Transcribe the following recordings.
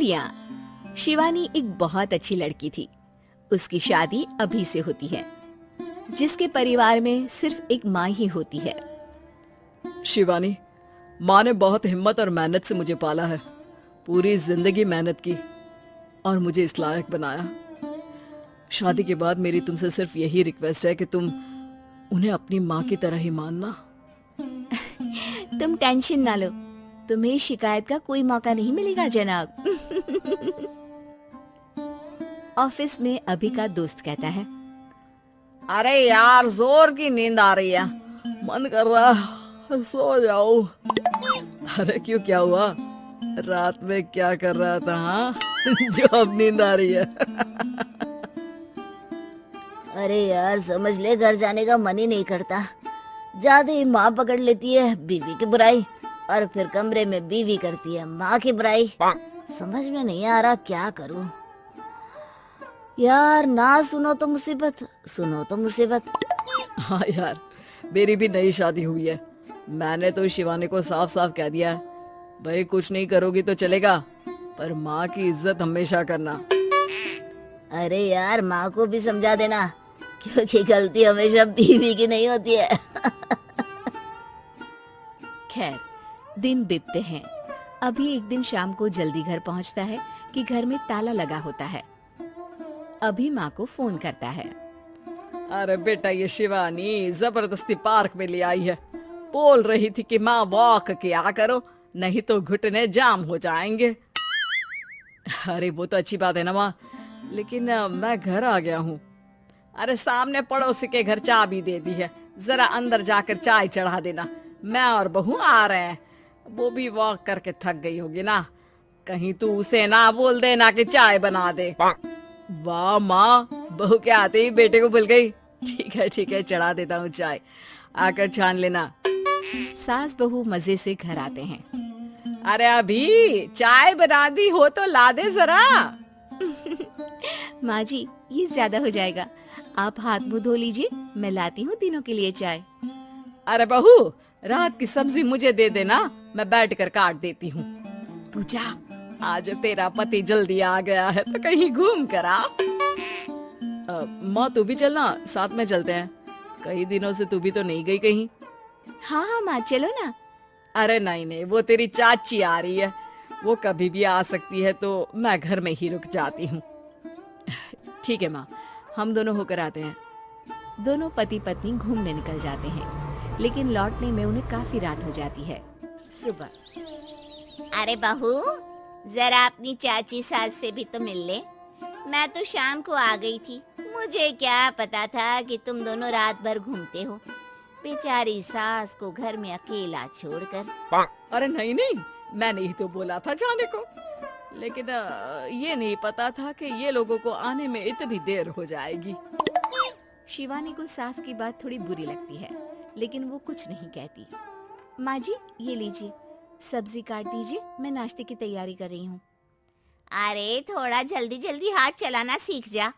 खुशियाँ। शिवानी एक बहुत अच्छी लड़की थी। उसकी शादी अभी से होती है, जिसके परिवार में सिर्फ एक माँ ही होती है। शिवानी, माँ ने बहुत हिम्मत और मेहनत से मुझे पाला है। पूरी जिंदगी मेहनत की और मुझे इस लायक बनाया। शादी के बाद मेरी तुमसे सिर्फ यही रिक्वेस्ट है कि तुम उन्हें अपनी माँ की तरह ही मानना। तुम टेंशन ना लो, तुम्हें शिकायत का कोई मौका नहीं मिलेगा जनाब। ऑफिस में अभी का दोस्त कहता है, अरे यार, जोर की नींद आ रही है, मन कर रहा है सो जाओ। अरे क्यों, क्या हुआ? रात में क्या कर रहा था? हाँ जो अब नींद आ रही है। अरे यार, समझ ले, घर जाने का मन ही नहीं करता। ज्यादा ही माँ पकड़ लेती है बीवी की बुराई, और फिर कमरे में बीवी करती है माँ की बुराई। समझ में नहीं आ रहा क्या करूं। यार, ना सुनो तो मुसीबत, सुनो तो मुसीबत। हाँ यार, मेरी भी नई शादी हुई है। मैंने तो शिवानी को साफ साफ कह दिया है, भाई कुछ नहीं करोगी तो चलेगा, पर माँ की इज्जत हमेशा करना। अरे यार, माँ को भी समझा देना, क्योंकि गलती हमेशा बीवी की नहीं होती है। खैर, दिन बीतते हैं। अभी एक दिन शाम को जल्दी घर पहुंचता है कि घर में ताला लगा होता है। अभी माँ को फोन करता है। अरे बेटा, ये शिवानी जबरदस्ती पार्क में ले आई है। बोल रही थी कि माँ वॉक किया करो, नहीं तो घुटने जाम हो जाएंगे। अरे वो तो अच्छी बात है ना माँ, लेकिन मैं घर आ गया हूँ। अरे सामने पड़ोसी के घर चाबी दे दी है, जरा अंदर जाकर चाय चढ़ा देना। मैं और बहू आ रहे हैं, वो भी वॉक करके थक गई होगी ना। कहीं तू उसे ना बोल देना कि चाय बना दे। वाह माँ, बहू के आते ही बेटे को भूल गई। ठीक है, चढ़ा देता हूँ चाय, आकर छान लेना। सास बहू मजे से घर आते हैं। अरे अभी चाय बना दी हो तो ला दे जरा। माँ जी, ये ज्यादा हो जाएगा, आप हाथ मुंह धो लीजिए, मैं लाती हूँ तीनों के लिए चाय। अरे बहू, रात की सब्जी मुझे दे देना, मैं बैठ कर काट देती हूँ। तू जा, आज तेरा पति जल्दी आ गया है तो कहीं घूम कर आ। माँ तू भी चलना, साथ में चलते हैं। कई दिनों से तू भी तो नहीं गई कहीं। हाँ हाँ माँ, चलो ना। अरे नहीं, वो तेरी चाची आ रही है, वो कभी भी आ सकती है, तो मैं घर में ही रुक जाती हूँ। ठीक है माँ, हम दोनों होकर आते हैं। दोनों पति पत्नी घूमने निकल जाते हैं, लेकिन लौटने में उन्हें काफी रात हो जाती है। सुबह, अरे बहू, जरा अपनी चाची सास से भी तो मिल ले। मैं तो शाम को आ गई थी, मुझे क्या पता था कि तुम दोनों रात भर घूमते हो। बेचारी सास को घर में अकेला छोड़कर। अरे नहीं, मैंने ही तो बोला था जाने को, लेकिन ये नहीं पता था कि ये लोगों को आने में इतनी देर हो जाएगी। शिवानी को सास की बात थोड़ी बुरी लगती है, लेकिन वो कुछ नहीं कहती। माँ जी, ये लीजिए, सब्जी काट दीजिए, मैं नाश्ते की तैयारी कर रही हूँ। अरे थोड़ा जल्दी जल्दी हाथ चलाना सीख जा।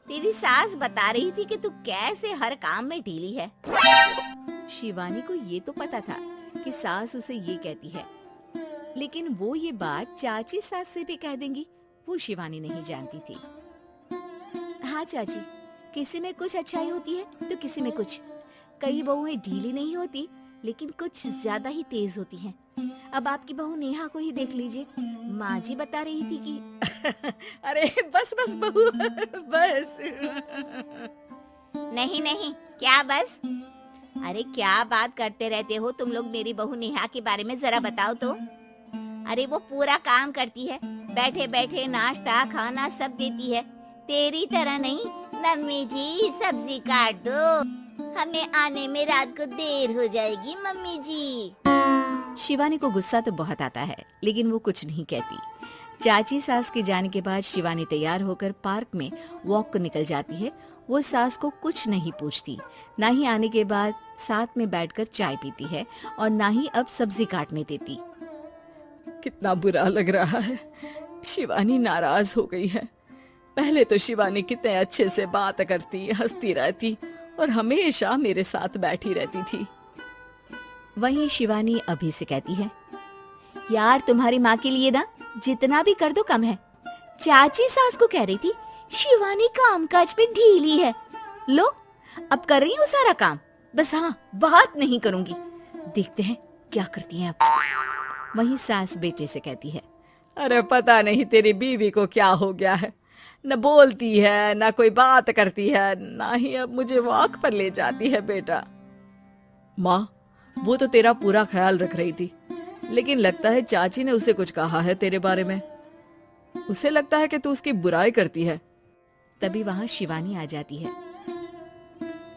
तेरी सास बता रही थी कि तू कैसे हर काम में ढीली है। शिवानी को ये तो पता था कि सास उसे ये कहती है, लेकिन वो ये बात चाची सास से भी कह देंगी, वो शिवानी नहीं जानती थी। हाँ चाची, किसी में कुछ अच्छाई होती है तो किसी में कुछ। कई बहुएं ढीली नहीं होती, लेकिन कुछ ज्यादा ही तेज होती हैं। अब आपकी बहू नेहा को ही देख लीजिए, माँ जी बता रही थी कि अरे बस बहू, बस। नहीं, क्या बस? अरे क्या बात करते रहते हो तुम लोग मेरी बहू नेहा के बारे में, जरा बताओ तो। अरे वो पूरा काम करती है, बैठे बैठे नाश्ता खाना सब देती है। तेरी तरह नहीं। मम्मी जी सब्जी काट दो, हमें आने में रात को देर हो जाएगी मम्मी जी। शिवानी को गुस्सा तो बहुत आता है, लेकिन वो कुछ नहीं कहती। चाची सास के जाने के बाद शिवानी तैयार होकर पार्क में वॉक को निकल जाती है। वो सास को कुछ नहीं पूछती, ना ही आने के बाद साथ में बैठकर चाय पीती है, और ना ही अब सब्जी काटने देती। कितना बुरा लग रहा है, शिवानी नाराज हो गई है। पहले तो शिवानी कितने अच्छे से बात करती, हंसती रहती और हमेशा मेरे साथ बैठी रहती थी। वहीं शिवानी अभी से कहती है, यार तुम्हारी माँ के लिए ना जितना भी कर दो कम है। चाची सास को कह रही थी शिवानी कामकाज पे ढीली है। लो अब कर रही हूँ सारा काम, बस हाँ बात नहीं करूंगी। देखते हैं क्या करती हैं अब। वहीं सास बेटे से कहती है, अरे पता नहीं तेरी बीवी को क्या हो गया है, न बोलती है न कोई बात करती है, ना ही अब मुझे वॉक पर ले जाती है बेटा। माँ, वो तो तेरा पूरा ख्याल रख रही थी, लेकिन लगता है चाची ने उसे कुछ कहा है तेरे बारे में। उसे लगता है कि तू उसकी बुराई करती है। तभी वहाँ शिवानी आ जाती है।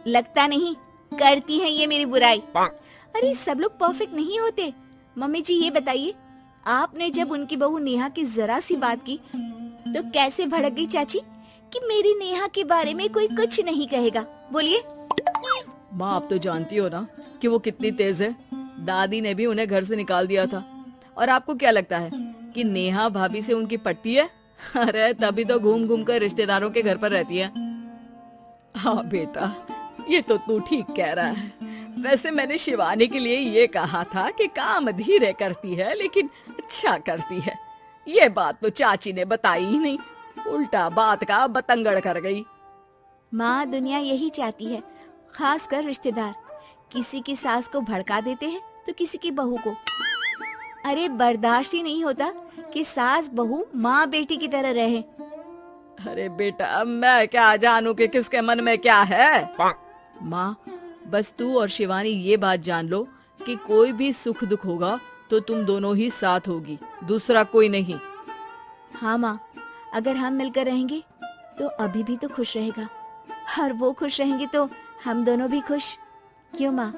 लगता नहीं, करती है ये मेरी बुराई। अरे सब लोग परफेक्ट नहीं होते। मम्मी जी ये बताइए, आपने जब उनकी बहू नेहा की जरा सी बात की तो कैसे भड़क गई चाची कि मेरी नेहा के बारे में कोई कुछ नहीं कहेगा। बोलिए। माँ, आप तो जानती हो ना कि वो कितनी तेज है। दादी ने भी उन्हें घर से निकाल दिया था। और आपको क्या लगता है कि नेहा भाभी से उनकी पटती है? अरे तभी तो घूम घूम कर रिश्तेदारों के घर पर रहती है। हाँ बेटा, ये तो तू ठीक कह रहा है। वैसे मैंने शिवानी के लिए ये कहा था कि काम धीरे करती है लेकिन अच्छा करती है। ये बात तो चाची ने बताई ही नहीं, उल्टा बात का बतंगड़ कर गई। माँ, दुनिया यही चाहती है, खासकर रिश्तेदार। किसी की सास को भड़का देते हैं तो किसी की बहू को। अरे बर्दाश्त ही नहीं होता कि सास बहू माँ बेटी की तरह रहे। अरे बेटा, मैं क्या जानूं कि किसके मन में क्या है। माँ, बस तू और शिवानी ये बात जान लो कि कोई भी सुख दुख होगा तो तुम दोनों ही साथ होगी, दूसरा कोई नहीं। हाँ माँ, अगर हम मिलकर रहेंगे तो अभी भी तो खुश रहेगा, और वो खुश रहेंगे तो हम दोनों भी खुश। क्यों माँ?